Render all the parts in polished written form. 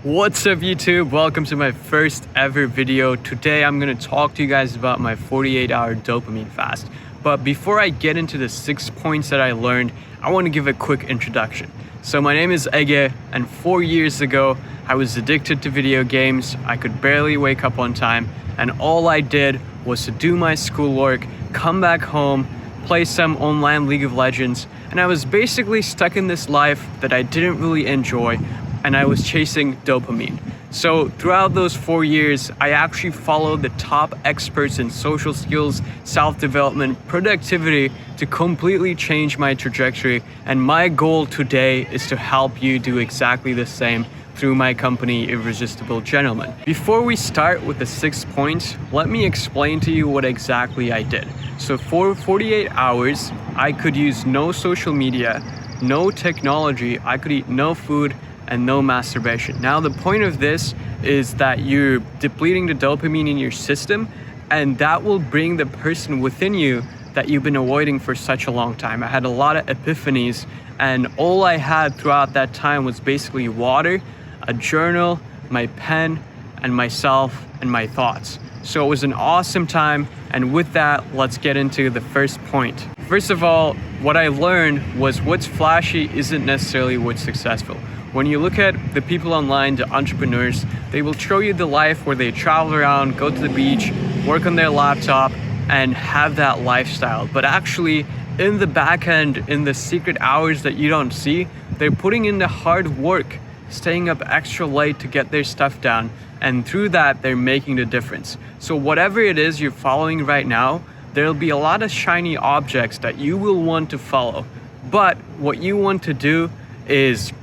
What's up YouTube? Welcome to my first ever video. Today I'm going to talk to you guys about my 48-hour dopamine fast. But before I get into the 6 points that I learned, I want to give a quick introduction. So my name is Ege, and 4 years ago I was addicted to video games. I could barely wake up on time, and all I did was to do my schoolwork, come back home, play some online League of Legends, and I was basically stuck in this life that I didn't really enjoy, and I was chasing dopamine. So throughout those 4 years, I actually followed the top experts in social skills, self-development, productivity to completely change my trajectory. And my goal today is to help you do exactly the same through my company, Irresistible Gentlemen. Before we start with the 6 points, let me explain to you what exactly I did. So for 48 hours, I could use no social media, no technology, I could eat no food, and no masturbation. Now the point of this is that you're depleting the dopamine in your system, and that will bring the person within you that you've been avoiding for such a long time. I had a lot of epiphanies, and all I had throughout that time was basically water, a journal, my pen, and myself and my thoughts. So it was an awesome time, and with that, let's get into the first point. First of all, what I learned was what's flashy isn't necessarily what's successful. When you look at the people online, the entrepreneurs, they will show you the life where they travel around, go to the beach, work on their laptop, and have that lifestyle. But actually, in the back end, in the secret hours that you don't see, they're putting in the hard work, staying up extra late to get their stuff done. And through that, they're making the difference. So whatever it is you're following right now, there'll be a lot of shiny objects that you will want to follow. But what you want to do is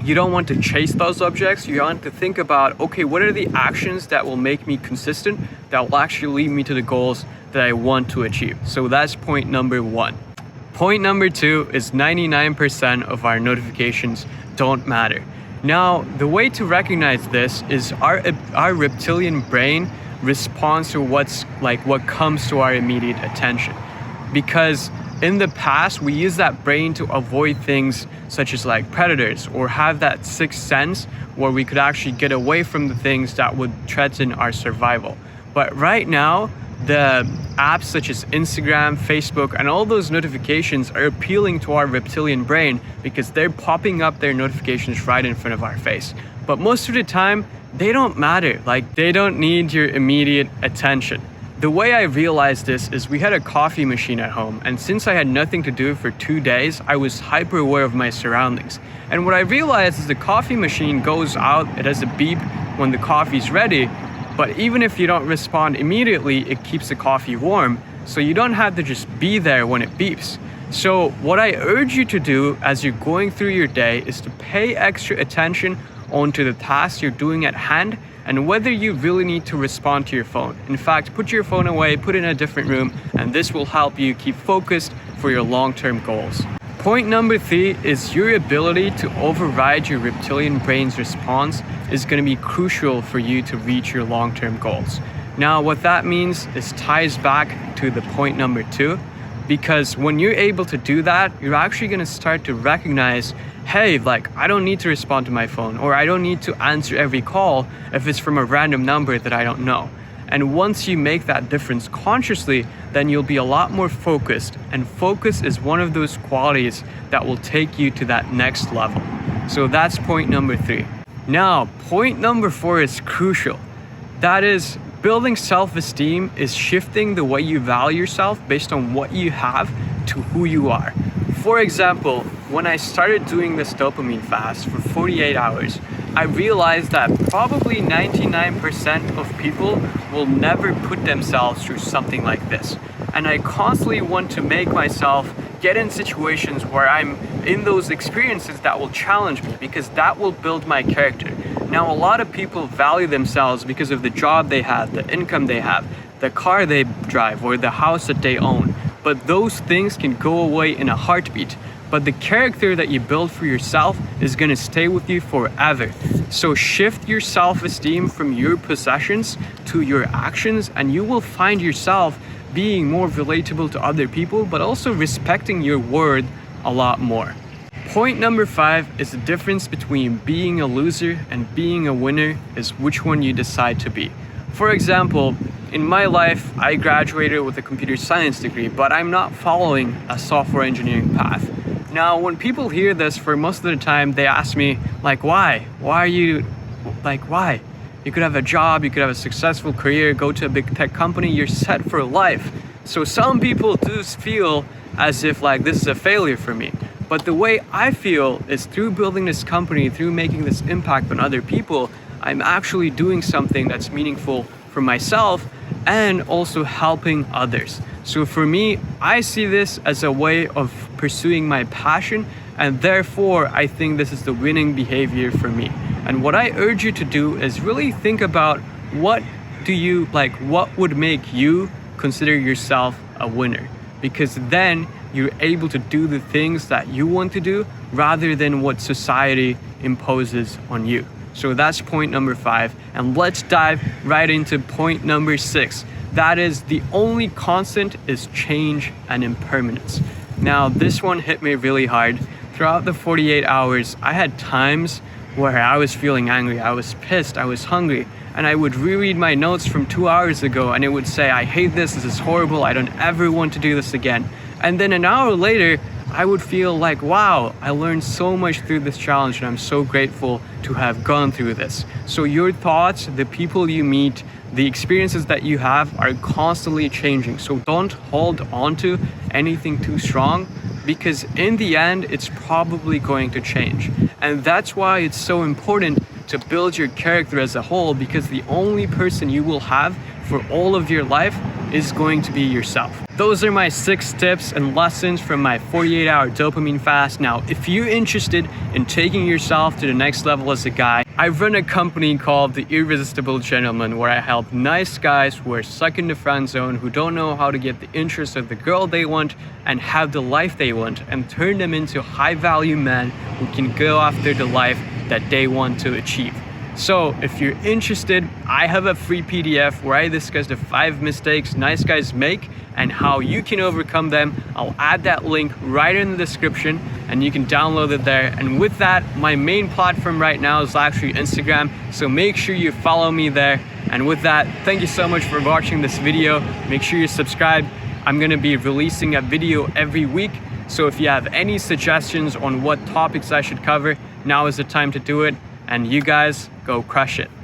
you don't want to chase those objects. You want to think about, okay, what are the actions that will make me consistent, that will actually lead me to the goals that I want to achieve. So that's point number one. Point number two is 99% of our notifications don't matter. Now, the way to recognize this is our reptilian brain responds to what comes to our immediate attention. Because in the past, we use that brain to avoid things such as like predators, or have that sixth sense where we could actually get away from the things that would threaten our survival. But right now, the apps such as Instagram, Facebook, and all those notifications are appealing to our reptilian brain because they're popping up their notifications right in front of our face. But most of the time, they don't matter. Like, they don't need your immediate attention. The way I realized this is we had a coffee machine at home, and since I had nothing to do for 2 days, I was hyper aware of my surroundings. And what I realized is the coffee machine goes out, it has a beep when the coffee's ready, but even if you don't respond immediately, it keeps the coffee warm, so you don't have to just be there when it beeps. So what I urge you to do as you're going through your day is to pay extra attention onto the tasks you're doing at hand, and whether you really need to respond to your phone. In fact, put your phone away, put it in a different room, and this will help you keep focused for your long-term goals. Point number 3 is your ability to override your reptilian brain's response is going to be crucial for you to reach your long-term goals. Now, what that means is ties back to the point number 2, because when you're able to do that, you're actually going to start to recognize, hey, like, I don't need to respond to my phone, or I don't need to answer every call if it's from a random number that I don't know. And once you make that difference consciously, then you'll be a lot more focused. And focus is one of those qualities that will take you to that next level. So that's point number 3. Now, point number 4 is crucial. That is, building self-esteem is shifting the way you value yourself based on what you have to who you are. For example, when I started doing this dopamine fast for 48 hours, I realized that probably 99% of people will never put themselves through something like this. And I constantly want to make myself get in situations where I'm in those experiences that will challenge me, because that will build my character. Now, a lot of people value themselves because of the job they have, the income they have, the car they drive, or the house that they own. But those things can go away in a heartbeat. But the character that you build for yourself is going to stay with you forever. So shift your self-esteem from your possessions to your actions, and you will find yourself being more relatable to other people, but also respecting your word a lot more. Point number 5 is the difference between being a loser and being a winner is which one you decide to be. For example, in my life, I graduated with a computer science degree, but I'm not following a software engineering path. Now, when people hear this, for most of the time, they ask me, like, why? Why? You could have a job, you could have a successful career, go to a big tech company, you're set for life. So some people do feel as if like this is a failure for me. But the way I feel is through building this company, through making this impact on other people, I'm actually doing something that's meaningful for myself and also helping others. So for me, I see this as a way of pursuing my passion, and therefore I think this is the winning behavior for me. And what I urge you to do is really think about what would make you consider yourself a winner, because then you're able to do the things that you want to do rather than what society imposes on you. So that's point number 5, and let's dive right into point number 6. That is, the only constant is change and impermanence. Now, this one hit me really hard. Throughout the 48 hours, I had times where I was feeling angry, I was pissed, I was hungry, and I would reread my notes from 2 hours ago and it would say, I hate this is horrible, I don't ever want to do this again. And then an hour later, I would feel like, wow, I learned so much through this challenge and I'm so grateful to have gone through this. So your thoughts, the people you meet, the experiences that you have are constantly changing. So don't hold on to anything too strong, because in the end, it's probably going to change. And that's why it's so important to build your character as a whole, because the only person you will have for all of your life is going to be yourself. Those are my 6 tips and lessons from my 48-hour dopamine fast. Now, if you're interested in taking yourself to the next level as a guy, I run a company called The Irresistible Gentleman, where I help nice guys who are stuck in the friend zone, who don't know how to get the interest of the girl they want and have the life they want, and turn them into high-value men who can go after the life that they want to achieve. So if you're interested, I have a free PDF where I discuss the 5 mistakes nice guys make and how you can overcome them. I'll add that link right in the description and you can download it there. And with that, my main platform right now is actually Instagram, so make sure you follow me there. And with that, thank you so much for watching this video. Make sure you subscribe. I'm gonna be releasing a video every week, so if you have any suggestions on what topics I should cover, now is the time to do it. And you guys go crush it.